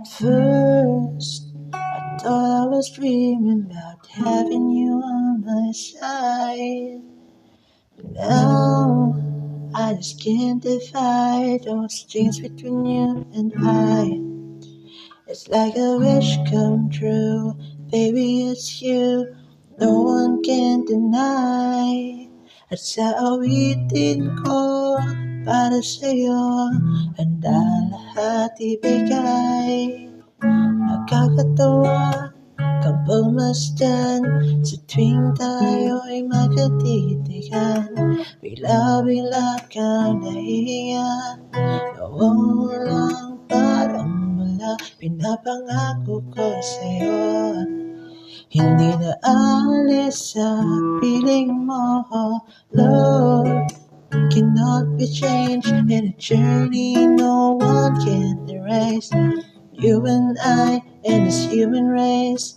At first, I thought I was dreaming about having you on my side. Now, I just can't divide those things between you and I. It's like a wish come true, baby, it's you. No one can deny. At sa awitin ko, para sa'yo, handa lahat ibigay. Nakakatawa kang pagmasdan sa tuwing tayo'y magkatitigan. Bigla-bigla kang nahihiya, nawawalang parang wala. Pinapangako ko sa'yo, hindi na aalis sa piling mo. Love cannot be changed in a journey no one can erase. You and I and this human race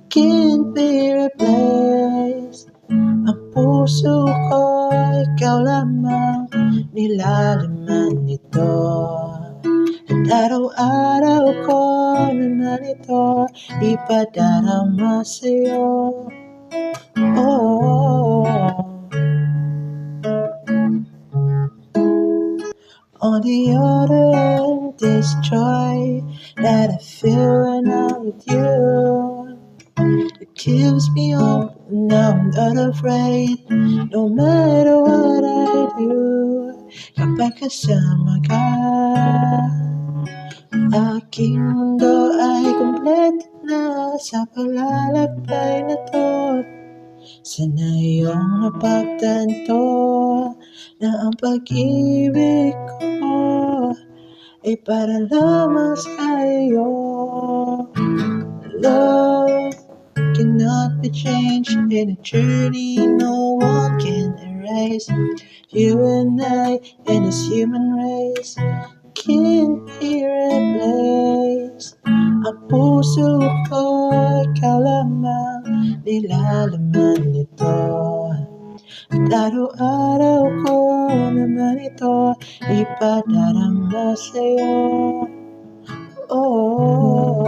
can't be replaced. Ang puso ko, ikaw lamang nilalaman nito. At araw-araw ko naman ito ipadarama sa'yo. Oh, on the other end, this joy that I feel when I'm with you. It keeps me up, now I'm not afraid. No matter what I do, kapag kasama ka, aking mundo ay kumpleto na sa paglalakbay na to. Sana iyong napagtanto na ang pag-ibig ko ay para lamang sa iyo. Love cannot be changed in a journey no one can erase. You and I and this human race can't be replaced. Ang puso ko, ikaw lamang nilalaman nito. At araw-araw ko naman ito ipadarama sa'yo. Oh,